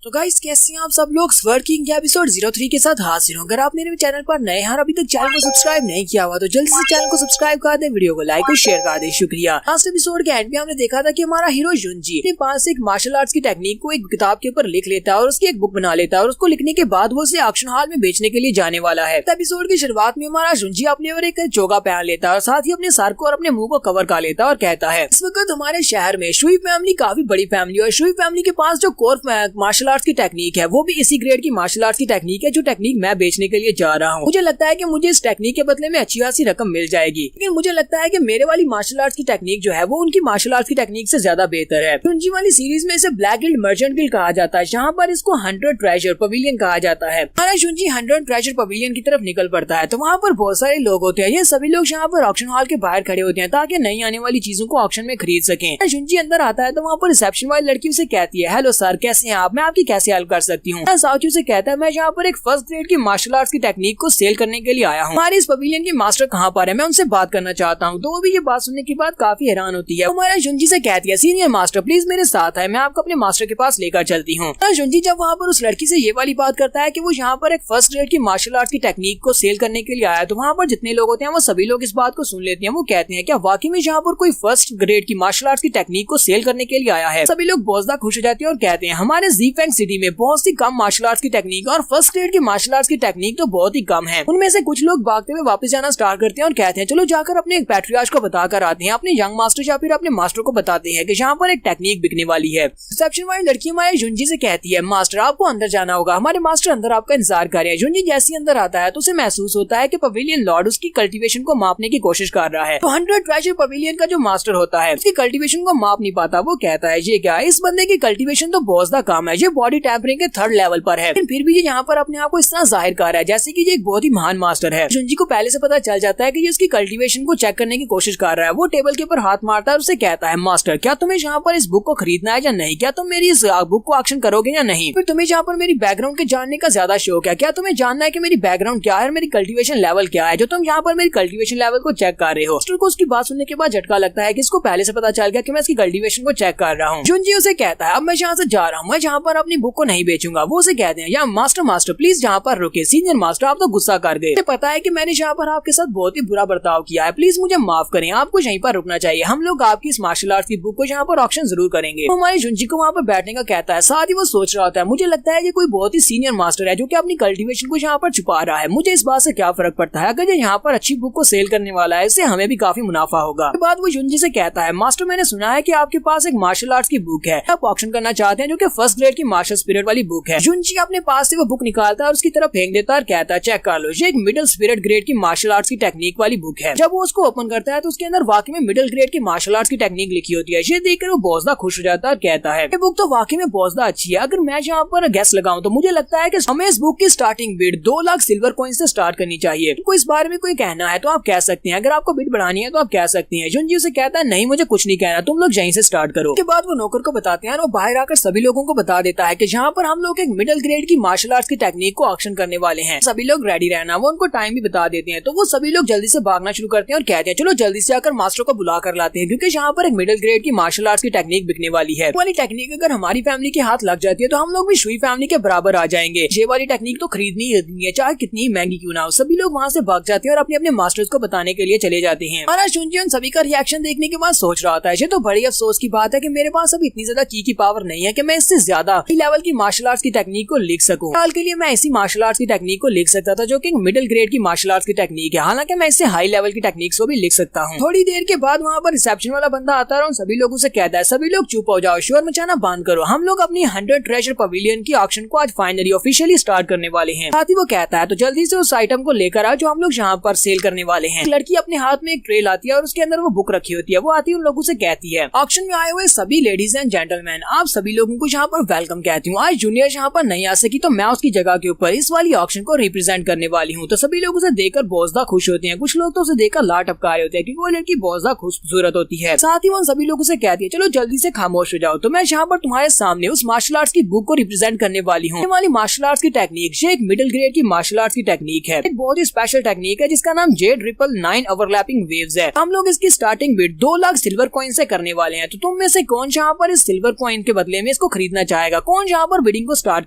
तो गाइस कैसे हैं आप सब लोग। स्वर्ड किंग के एपिसोड 03 के साथ हाजिर हूं। अगर आप मेरे चैनल पर नए हैं और अभी तक चैनल को सब्सक्राइब नहीं किया हुआ तो जल्दी से चैनल को सब्सक्राइब कर दें, वीडियो को लाइक और शेयर कर दें। शुक्रिया। लास्ट एपिसोड के एंड में हमने देखा था कि हमारा हीरो जुंजी अपने पास एक मार्शल आर्ट्स की टेक्निक को एक किताब के ऊपर लिख लेता है और उसकी एक बुक बना लेता है और उसको लिखने के बाद वो उसे ऑक्शन हॉल में बेचने के लिए जाने वाला है। एपिसोड की शुरुआत में हमारा जुंजी अपने और एक चोगा पहन लेता है और साथ ही अपने सर को और अपने मुंह को कवर कर लेता है और कहता है इस वक्त हमारे शहर में शुई फैमिली काफी बड़ी फैमिली है और शुई फैमिली के पास जो कोर मार्शल आर्ट्स की टेक्निक है वो भी इसी ग्रेड की मार्शल आर्ट्स की टेक्निक है जो टेक्निक मैं बेचने के लिए जा रहा हूँ। मुझे लगता है कि मुझे इस टेक्निक के बदले में अच्छी खासी रकम मिल जाएगी, लेकिन मुझे लगता है कि मेरे वाली मार्शल आर्ट्स की टेक्निक जो है वो उनकी मार्शल आर्ट्स की टेक्निक से ज्यादा बेहतर है। जुंजी वाली सीरीज में इसे ब्लैक गिल्ड मर्चेंट गिल्ड कहा जाता है, जहाँ पर इसको 100 ट्रेजर पवेलियन कहा जाता है। हमारा जुंजी 100 ट्रेजर पवेलियन की तरफ निकल पड़ता है तो वहाँ पर बहुत सारे लोग होते हैं। ये सभी लोग यहाँ पर ऑक्शन हॉल के बाहर खड़े होते हैं ताकि नई आने वाली चीजों को ऑक्शन में खरीद सकें। जुंजी अंदर आता है तो वहाँ पर रिसेप्शन वाली लड़की उसे कहती है, हेलो सर कैसे हैं आप, मैं आपकी कैसे हेल्प कर सकती हूँ। साउची उसे कहता है मैं यहाँ पर एक फर्स्ट ग्रेड की मार्शल आर्ट्स की टेक्निक को सेल करने के लिए आया हूँ। हमारे इस पवेलियन के मास्टर कहाँ पर है, मैं उनसे बात करना चाहता हूँ। तो वो भी ये बात सुनने के बाद काफी हैरान होती है। हमारा जुंजी से कहती है सीनियर मास्टर प्लीज मेरे साथ है, मैं आपको अपने मास्टर के पास लेकर चलती हूँ। जुंजी जब वहाँ पर उस लड़की से ये वाली बात करता है कि वो यहाँ पर एक फर्स्ट ग्रेड की मार्शल आर्ट्स की टेक्निक को सेल करने के लिए आया तो वहाँ पर जितने लोग होते हैं वो सभी लोग इस बात को सुन लेते हैं। वो कहते हैं क्या वाकई में यहाँ पर कोई फर्स्ट ग्रेड की मार्शल आर्ट्स की टेक्निक को सेल करने के लिए आया है। सभी लोग बहुत ज्यादा खुश हो जाते हैं और कहते हैं हमारे ज़ीफेंग सिटी में बहुत सी कम मार्शल आर्ट्स की टेक्निक और फर्स्ट ग्रेड की मार्शल आर्ट्स की टेक्निक तो बहुत ही कम है। उनमें से कुछ लोग भागते हुए वापस जाना स्टार्ट करते हैं और कहते हैं चलो जाकर अपने एक पैट्रियार्च को बता कर आते हैं, अपने यंग मास्टर या फिर अपने मास्टर को बताते हैं कि यहाँ पर एक टेक्निक बिकने वाली है। रिसेप्शन वाली लड़की हमारे जुंजी से कहती है मास्टर आपको अंदर जाना होगा, हमारे मास्टर अंदर आपका इंतजार कर रहे हैं। जुंजी जैसे अंदर आता है तो उसे महसूस होता है कि पवेलियन लॉर्ड उसकी कल्टीवेशन को मापने की कोशिश कर रहा है। तो 100 ट्रेजर पवेलियन का जो मास्टर होता है उसकी कल्टीवेशन को माप नहीं पाता। वो कहता है ये क्या, इस बंदे की कल्टीवेशन तो बहुत ज्यादा कम है, ये बॉडी टेम्परिंग के 3rd लेवल पर है, लेकिन फिर भी ये यहाँ पर अपने आप को इस तरह जाहिर कर रहा है जैसे कि ये एक बहुत ही महान मास्टर है। जुंजी को पहले से पता चल जाता है कि ये उसकी कल्टीवेशन को चेक करने की कोशिश कर रहा है। वो टेबल के ऊपर हाथ मारता है और उसे कहता है मास्टर क्या तुम्हें यहाँ पर इस बुक को खरीदना है या नहीं, क्या तुम मेरी इस बुक को ऑक्शन करोगे या नहीं, फिर तुम्हें यहाँ पर मेरी बैकग्राउंड के जानने का ज्यादा शौक है, क्या तुम्हें जानना है कि मेरी बैकग्राउंड क्या है और मेरी कल्टीवेशन लेवल क्या है जो तुम यहाँ पर मेरी कल्टीवेशन लेवल को चेक कर रहे हो। मास्टर को उसकी बात सुनने के बाद झटका लगता है कि इसको पहले से पता चल गया कि मैं इसकी कल्टीवेशन को चेक कर रहा हूँ। जुंजी उसे कहता है अब मैं यहाँ से जा रहा हूँ, मैं यहाँ पर अपनी बुक को नहीं बेचूंगा। वो उसे कहते हैं या मास्टर प्लीज यहाँ पर रुके, सीनियर मास्टर आप तो गुस्सा कर गए, पता है कि मैंने यहाँ पर आपके साथ बहुत ही बुरा बर्ताव किया है, प्लीज मुझे माफ करें, आपको यहीं पर रुकना चाहिए, हम लोग आपकी इस मार्शल आर्ट्स की बुक को यहाँ पर ऑक्शन जरूर करेंगे। तो हमारे जुंजी को वहाँ पर बैठने का कहता है, साथ ही वो सोच रहा होता है मुझे लगता है ये कोई बहुत ही सीनियर मास्टर है जो कि अपनी कल्टीवेशन को यहाँ पर छुपा रहा है, मुझे इस बात से क्या फर्क पड़ता है, अगर ये यहाँ पर अच्छी बुक को सेल करने वाला है इससे हमें भी काफी मुनाफा होगा। उसके बाद वो जुंजी से कहता है मास्टर मैंने सुना है कि आपके पास एक मार्शल आर्ट्स की बुक है, आप ऑक्शन करना चाहते हैं जो कि फर्स्ट ग्रेड की मार्शल स्पिरिट वाली बुक है। जुंजी अपने पास से वो बुक निकालता है और उसकी तरफ फेंक देता है और कहता है चेक कर लो, ये एक मिडिल स्पिरिट ग्रेड की मार्शल आर्ट्स की टेक्निक वाली बुक है। जब वो उसको ओपन करता है तो उसके अंदर वाकई में मिडिल ग्रेड की मार्शल आर्ट्स की टेक्निक लिखी होती है। ये देखकर वो बहुत ज्यादा खुश हो जाता है और कहता है ये बुक तो वाकई में बहुत ज्यादा अच्छी है, अगर मैं यहाँ पर गैस लगाऊं तो मुझे लगता है कि हमें इस बुक की starting bid 2 lakh silver coin से स्टार्ट करनी चाहिए। कोई इस बारे में कोई कहना है तो आप कह सकते हैं, अगर आपको बिड बढ़ानी है तो आप कह सकते हैं। जुंजी उसे कहता है नहीं मुझे कुछ नहीं कहना, तुम लोग यहीं से स्टार्ट करो। उसके बाद वो नौकर को बताते हैं और वो बाहर आकर सभी लोगों को बता देता है कि यहाँ पर हम लोग एक मिडिल ग्रेड की मार्शल आर्ट्स की टेक्निक को ऑक्शन करने वाले हैं, सभी लोग रेडी रहना। वो उनको टाइम भी बता देते हैं तो वो सभी लोग जल्दी से भागना शुरू करते हैं और कहते हैं चलो जल्दी से आकर मास्टर को बुला कर लाते हैं क्योंकि यहाँ पर एक मिडिल ग्रेड की मार्शल आर्ट्स की टेक्निक बिकने वाली है। वाली टेक्निक अगर हमारी फैमिली के हाथ लग जाती है तो हम लोग भी शुई फैमिली के बराबर आ जाएंगे, ये वाली टेक्निक तो खरीदनी ही है चाहे कितनी महंगी क्यों ना हो। सभी लोग वहाँ से भाग जाते हैं और अपने अपने मास्टर्स को बताने के लिए चले जाते हैं। हमारा जुंजी उन सभी का रिएक्शन देखने के बाद सोच रहा था ये तो बड़ी अफसोस की बात है कि मेरे पास अभी इतनी ज्यादा की पावर नहीं है कि मैं इससे ज्यादा लेवल की मार्शल आर्ट्स की टेक्निक को लिख सकूं। हाल के लिए मैं ऐसी मार्शल आर्ट्स की टेक्निक को लिख सकता था जो कि मिडिल ग्रेड की मार्शल आर्ट्स की टेक्निक है, हालांकि मैं इससे हाई लेवल की टेक्निक्स को भी लिख सकता हूँ। थोड़ी देर के बाद वहाँ पर रिसेप्शन वाला बंदा आता है और उन सभी लोगों से कहता है सभी लोग चुप हो जाओ, शोर मचाना बंद करो, हम लोग अपनी 100 ट्रेजर पवेलियन की ऑक्शन को आज फाइनली ऑफिशियली स्टार्ट करने वाले हैं। साथ ही वो कहता है तो जल्दी से उस आइटम को लेकर आओ जो हम लोग यहाँ पर सेल करने वाले हैं। लड़की अपने हाथ में एक ट्रे लाती है और उसके अंदर वो बुक रखी होती है। वो आती है उन लोगों से कहती है ऑक्शन में आए हुए सभी लेडीज एंड जेंटलमैन आप सभी लोगों को यहाँ पर वेलकम कहती हूँ। आज जूनियर यहाँ पर नहीं आ सकी तो मैं उसकी जगह के ऊपर इस वाली ऑक्शन को रिप्रेजेंट करने वाली हूँ। तो सभी लोग उसे देखकर बहुत ज्यादा खुश होते हैं, कुछ लोग तो उसे देखकर लाट टपका रहे होते हैं क्योंकि वो लड़की बहुत ज्यादा खूबसूरत होती है। साथ ही वो सभी लोगों से कहती है चलो जल्दी से खामोश हो जाओ, तो मैं यहाँ पर तुम्हारे सामने उस मार्शल आर्ट्स की बुक को रिप्रेजेंट करने वाली हूँ। वाली मार्शल आर्ट्स की टेक्निक ये एक मिडिल ग्रेड की मार्शल आर्ट्स की टेक्निक है, एक बहुत ही स्पेशल टेक्निक है जिसका नाम J999 ओवरलैपिंग वेव्स है। हम लोग इसकी starting bid 2 lakh silver coin से करने वाले हैं। तो तुम में से कौन यहाँ पर इस सिल्वर कॉइन के बदले में इसको खरीदना चाहेगा, कौन यहाँ पर बिडिंग को स्टार्ट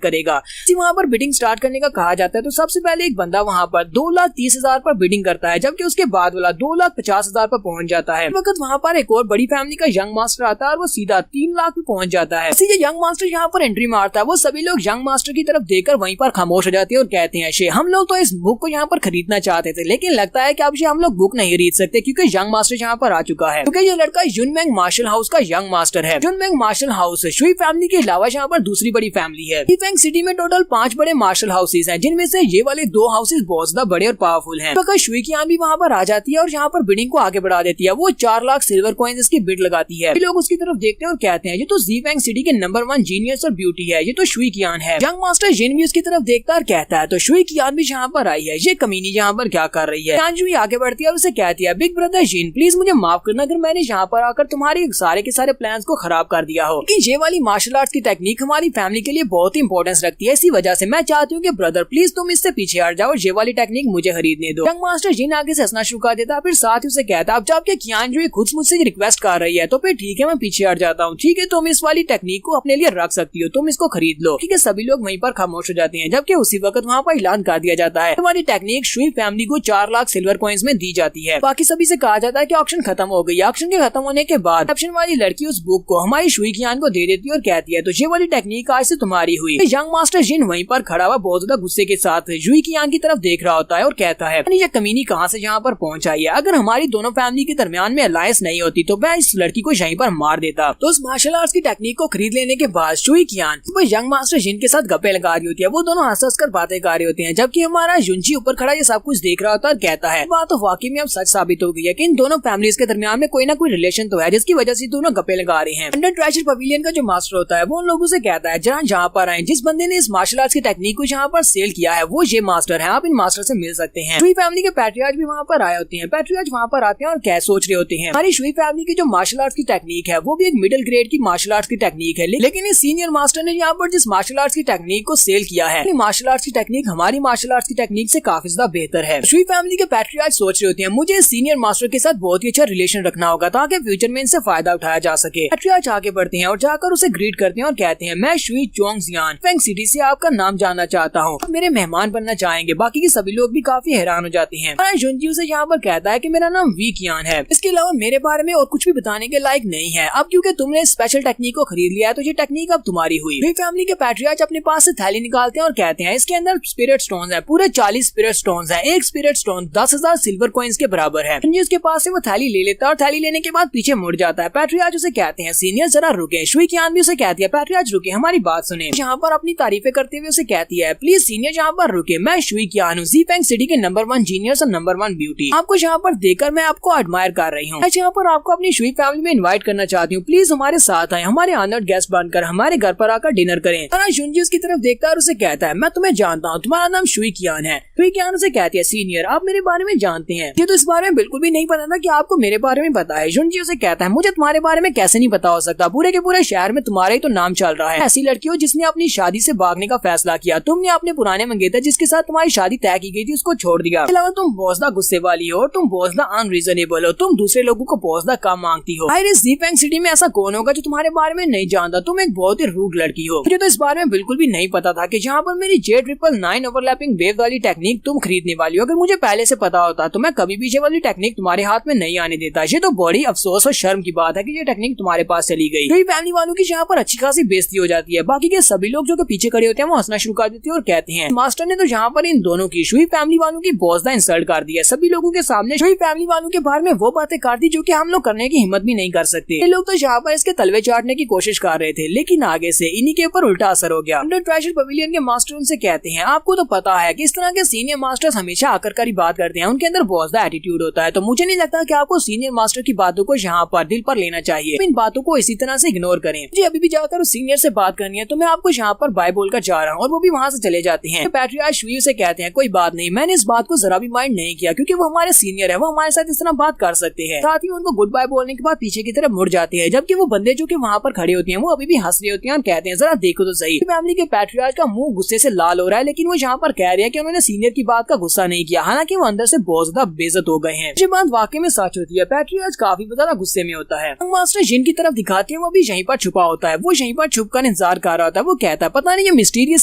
करेगा। वहाँ पर बिडिंग स्टार्ट करने का कहा जाता है तो सबसे पहले एक बंदा वहाँ पर 2,30,000 पर बिडिंग करता है, जबकि उसके बाद वाला 2,50,000 पर पहुंच जाता है। वक्त वहाँ पर एक और बड़ी फैमिली का यंग मास्टर आता है और वो सीधा 3 लाख पे पहुंच जाता है। इसी यंग मास्टर यहाँ पर एंट्री मारता है, वो सभी लोग यंग मास्टर की तरफ देखकर वहीं पर खामोश हो जाते हैं और कहते हैं शे हम लोग तो इस बुक को यहाँ पर खरीदना चाहते थे, लेकिन लगता है कि अब हम लोग बुक नहीं खरीद सकते क्योंकि यंग मास्टर यहाँ पर आ चुका है। क्योंकि ये लड़का युनमेंग मार्शल हाउस का यंग मास्टर है। युनमेंग मार्शल हाउस शुई फैमिली के अलावा यहाँ पर दूसरी बड़ी फैमिली है। यीफेंग सिटी में टोटल 5 बड़े मार्शल हाउसेज हैं, जिनमें से ये वाले 2 हाउसेज बहुत ज्यादा बड़े और पावरफुल हैं। तो शुई की भी वहाँ पर आ जाती है और यहाँ पर बिडिंग को आगे बढ़ा देती है। वो 4 लाख सिल्वर कॉइंस इसकी बिड लगाती है। लोग उसकी तरफ देखते हैं और कहते हैं ये तो यीफेंग सिटी के नंबर 1 जीनियस और ब्यूटी है, ये तो शुई कियान है। यंग मास्टर जिन भी उसकी तरफ देखता और कहता है तो शुई कियान भी यहाँ पर आई है, ये कमीनी यहाँ पर क्या कर रही है। जुई आगे बढ़ती है और उसे कहती है बिग ब्रदर जिन प्लीज मुझे माफ करना अगर मैंने यहाँ पर आकर तुम्हारे सारे के सारे प्लान्स को खराब कर दिया हो, क्योंकि ये वाली मार्शल आर्ट्स की टेक्निक हमारी फैमिली के लिए बहुत ही इंपॉर्टेंस रखती है। इसी वजह से मैं चाहती हूँ कि ब्रदर प्लीज तुम इससे पीछे हट जाओ और ये वाली टेक्निक मुझे खरीदने दो। यंग मास्टर जिन आगे से हंसना शुरू कर देता, फिर साथ ही उसे कहता अब जबकि कियान जुई खुद मुझसे रिक्वेस्ट कर रही है तो फिर ठीक है मैं पीछे हट जाता हूँ। ठीक है तुम इस वाली टेक्निक को अपने लिए रख सकती हो, तुम इसको खरीद लो। ठीक है सभी लोग वहीं पर खामोश हो जाते हैं, जबकि उसी वक्त वहाँ पर ऐलान कर दिया जाता है तुम्हारी टेक्निक शुई फैमिली को 4 लाख सिल्वर कॉइंस में दी जाती है। बाकी सभी से कहा जाता है कि ऑक्शन खत्म हो गई। ऑक्शन के खत्म होने के बाद ऑप्शन वाली लड़की उस बुक को हमारी शुई कियान को दे देती है और कहती है तो ये वाली टेक्निक आज से तुम्हारी हुई। यंग मास्टर जिन वहीं पर खड़ा हुआ बहुत ज्यादा गुस्से के साथ शुई कियान की तरफ देख रहा होता है और कहता है ये कमीनी कहाँ से यहाँ पर पहुंच आई है। अगर हमारी दोनों फैमिली के दरमियान में अलायंस नहीं होती तो मैं इस लड़की को यहीं पर मार देता। तो उस मार्शल आर्ट्स की टेक्निक को खरीद लेने के बाद शुई कियान वो यंग मास्टर जिन के साथ गप्पे लगा रही होती है। वो दोनों हंस कर बातें कर रहे होते हैं, जबकि हमारा युनजी ऊपर खड़ा ये सब कुछ देख रहा होता है और कहता है बात तो वाकई में अब सच साबित हो गई है कि इन दोनों फैमिलीज के दरमियान में कोई ना कोई रिलेशन तो है, जिसकी वजह से दोनों गप्पे लगा रहे हैं। अंडर ट्रेजर पवेलियन का जो मास्टर होता है वो उन लोगों से कहता है जहाँ पर आए जिस बंदे ने इस मार्शल आर्ट्स की टेक्निक को यहाँ पर सेल किया है वो ये मास्टर है, आप इन मास्टर से मिल सकते हैं। शुई फैमिली के पैट्रियार्च भी वहाँ पर आए होते हैं। पैट्रियार्च वहाँ पर आते हैं और क्या सोच रहे होते हैं हमारी शुई फैमिली की जो मार्शल आर्ट्स की टेक्निक है वो भी एक मिडिल ग्रेड की मार्शल आर्ट्स की टेक्निक है, लेकिन इस सीनियर मास्टर ने यहाँ पर जिस मार्शल आर्ट्स की टेक्निक को सेल किया है मार्शल आर्ट्स की टेक्निक हमारी मार्शल आर्ट्स की टेक्निक से काफी ज्यादा बेहतर है। शुई फैमिली के पैट्रियार्च सोच रहे होते हैं मुझे सीनियर मास्टर के साथ बहुत ही अच्छा रिलेशन रखना होगा ताकि फ्यूचर में इनसे फायदा उठाया जा सके। पैट्रियार्च आगे बढ़ते हैं और जाकर उसे ग्रीट करते हैं और कहते हैं मैं शुई चोंगजियान फेंग सिटी से आपका नाम जानना चाहता हूँ, मेरे मेहमान बनना चाहेंगे। बाकी के सभी लोग भी काफी हैरान हो जाते हैं। युनजी उसे यहाँ पर कहता है कि मेरा नाम वी कियान है, इसके अलावा मेरे बारे में और कुछ भी बताने के लायक नहीं है। अब क्योंकि तुमने स्पेशल टेक्निक को खरीद लिया है तो ये टेक्निक अब तुम्हारी हुई। वी फैमिली के पैट्रियार्च अपने पास से थैली निकालते हैं और कहते हैं इसके अंदर स्पिरिट स्टोन्स है, पूरे 40 स्पिरिट स्टोन्स है। एक स्पिरिट स्टोन 10,000 सिल्वर कॉइंस के बराबर है। युनजी उसके पास से वो थैली ले लेता है और थैली लेने के बाद पीछे मुड़ जाता है। पैट्रियार्च उसे कहते हैं सीनियर जरा रुके। शुई कियान भी उसे कहती है पैट्रियार्च रुके हमारी बात सुने। यहाँ पर अपनी तारीफें करते हुए उसे कहती है प्लीज सीनियर यहाँ पर रुके, मैं शुई कियान हूँ, यीफेंग सिटी के नंबर 1 जीनियस और नंबर 1 ब्यूटी। आपको यहाँ पर देखकर मैं आपको एडमायर कर रही हूँ। यहाँ पर आपको अपनी शुई फैमिली में इनवाइट करना चाहती हूँ, प्लीज हमारे साथ आए, हमारे ऑनर्ड गेस्ट बनकर हमारे घर पर आकर डिनर करें। युनजी उसकी तरफ देखता है और उसे कहता है मैं तुम्हें जानता हूँ, तुम्हारा नाम शुई कियान है। शुई कियान उसे कहती है सीनियर आप मेरे बारे में जानते हैं, ये तो इस बारे में बिल्कुल भी नहीं पता था कि आपको मेरे बारे में पता है। युनजी उसे कहता है मुझे तुम्हारे बारे में कैसे नहीं पता हो सकता, पूरे के पूरे शहर में तुम्हारा ही तो नाम चल रहा है। ऐसी लड़की हो जिसने अपनी शादी से भागने का फैसला किया, तुमने अपने पुराने मंगेतर जिसके साथ तुम्हारी शादी तय की गई थी उसको छोड़ दिया। इसके अलावा तुम बहुत ज्यादा गुस्से वाली हो, तुम बहुत ज्यादा अनरीजनेबल हो, तुम दूसरे लोगों को बहुत ज्यादा कम मांगती हो। यीफेंग सिटी में ऐसा कौन होगा जो तुम्हारे बारे में नहीं जानता, तुम एक बहुत ही रूड लड़की हो। मुझे तो इस बारे में बिल्कुल भी नहीं पता था कि जहाँ पर मेरी J999 ओवरलैपिंग वेव वाली टेक्निक तुम खरीदने वाली हो। अगर मुझे पहले से पता होता तो मैं कभी भी ये वाली टेक्निक तुम्हारे हाथ में नहीं आने देता। ये तो बड़ी अफसोस और शर्म की बात है कि ये टेक्निक तुम्हारे पास चली गई। कई फैमिली वालों की यहाँ पर अच्छी खासी बेइज्जती हो जाती है। बाकी के सभी लोग जो कि पीछे खड़े होते हैं वो हंसना शुरू कर देते हैं और कहते हैं मास्टर ने तो यहाँ पर इन दोनों की शुई फैमिली वालों की बहुत ज्यादा इंसल्ट कर दी है। सभी लोगों के सामने शुई फैमिली वालों के बारे में वो बातें कर दी जो कि हम लोग करने की हिम्मत भी नहीं कर सकते। ये लोग तो यहाँ पर इसके तलवे चाटने की कोशिश कर रहे थे, लेकिन आगे से इन्हीं के ऊपर उल्टा असर हो गया। अंडर ट्रेजर पवेलियन के मास्टर उनसे कहते हैं आपको तो पता है कि इस तरह के सीनियर मास्टर्स हमेशा आकर कर ही बात करते हैं, उनके अंदर बहुत ज्यादा एटीट्यूड होता है। तो मुझे नहीं लगता कि आपको सीनियर मास्टर की बातों को यहाँ पर दिल पर लेना चाहिए, इन बातों को इसी तरह से इग्नोर करें। मुझे अभी भी जाकर उस सीनियर से बात करनी है तो मैं आपको यहाँ पर बाय बोलकर जा रहा हूँ, और वो भी वहाँ से चले जाते हैं। पैट्रियार्च शुई से कहते हैं कोई बात नहीं, मैंने इस बात को जरा भी माइंड नहीं किया क्योंकि वो हमारे सीनियर है, वो हमारे साथ इस तरह बात कर सकते हैं। साथ ही उनको गुड बाय बोलने के बाद पीछे की तरफ मुड़ जाते हैं, जबकि वो बंदे जो कि वहाँ पर खड़े होते हैं वो अभी भी हंस रहे होते हैं और कहते हैं जरा देखो तो सही। फैमिली के पैट्रियार्च का मुंह गुस्से से लाल हो रहा है, लेकिन वो यहाँ पर कह रहे हैं कि उन्होंने सीनियर की बात का गुस्सा नहीं किया, हालांकि वो अंदर से बहुत ज्यादा बेइज्जत हो गए हैं। ये बात वाकई में सच होती है, पैट्रियार्च काफी ज्यादा गुस्से में होता है। मास्टर जिन की तरफ दिखाते हैं वो भी यहीं पर छुपा होता है, वो यहीं पर छुपकर इन इंतजार कर रहा था। वो कहता है पता नहीं ये मिस्टीरियस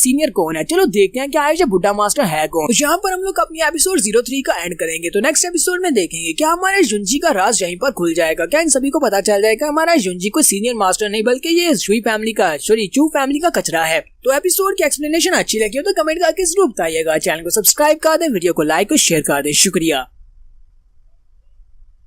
सीनियर कौन है, चलो देखते हैं कि आयुष बुड्ढा मास्टर है कौन। तो यहाँ पर हम लोग अपनी एपिसोड 03 का एंड करेंगे। तो नेक्स्ट एपिसोड में देखेंगे क्या हमारे जुंजी का राज यहीं पर खुल जाएगा, क्या इन सभी को पता चल जाएगा हमारा जुंजी कोई सीनियर मास्टर नहीं बल्कि ये चू फैमिली का कचरा है। तो एपिसोड की एक्सप्लेनेशन अच्छी लगी हो तो कमेंट करके जरूर बताइएगा। चैनल को सब्सक्राइब कर दें, वीडियो को लाइक और शेयर कर दें। शुक्रिया।